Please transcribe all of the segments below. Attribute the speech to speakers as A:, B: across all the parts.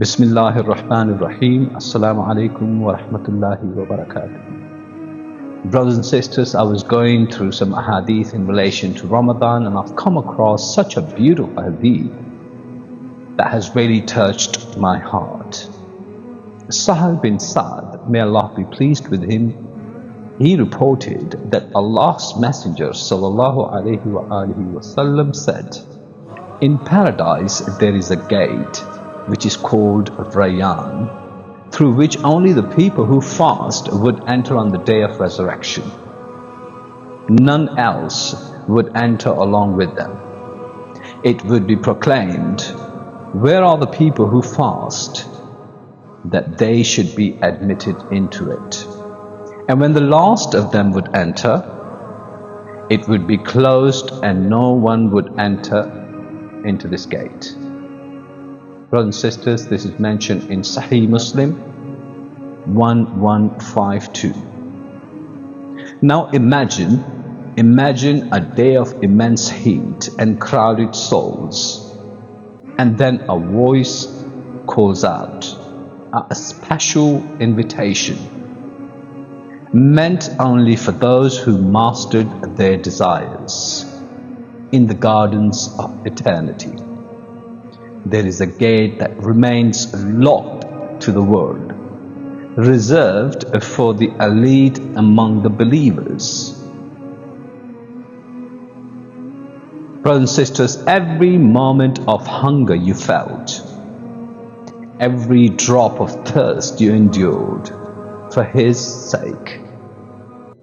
A: Bismillahir Rahmanir Rahim. Assalamu alaikum wa rahmatullahi wa barakatuh. Brothers and sisters, I was going through some hadith in relation to Ramadan, and I've come across such a beautiful hadith that has really touched my heart. Sahl ibn Sa'd, may Allah be pleased with him, he reported that Allah's Messenger sallallahu alaihi wasallam said, "In paradise there is a gate which is called Ar-Rayyan, through which only the people who fast would enter on the day of resurrection. None else would enter along with them. It would be proclaimed, 'Where are the people who fast?' that they should be admitted into it. And when the last of them would enter, it would be closed and no one would enter into this gate." Brothers and sisters, this is mentioned in Sahih Muslim 1152. Now imagine a day of immense heat and crowded souls, and then a voice calls out, a special invitation meant only for those who mastered their desires in the gardens of eternity. There is a gate that remains locked to the world, reserved for the elite among the believers. Brothers and sisters, every moment of hunger you felt, every drop of thirst you endured for His sake,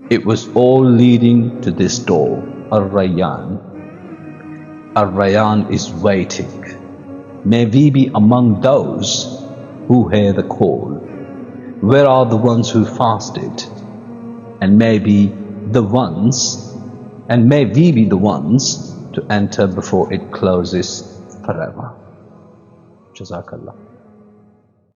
A: it was all leading to this door, Ar-Rayyan. Ar-Rayyan is waiting. May we be among those who hear the call. Where are the ones who fasted? And may we be the ones to enter before it closes forever. Jazakallah.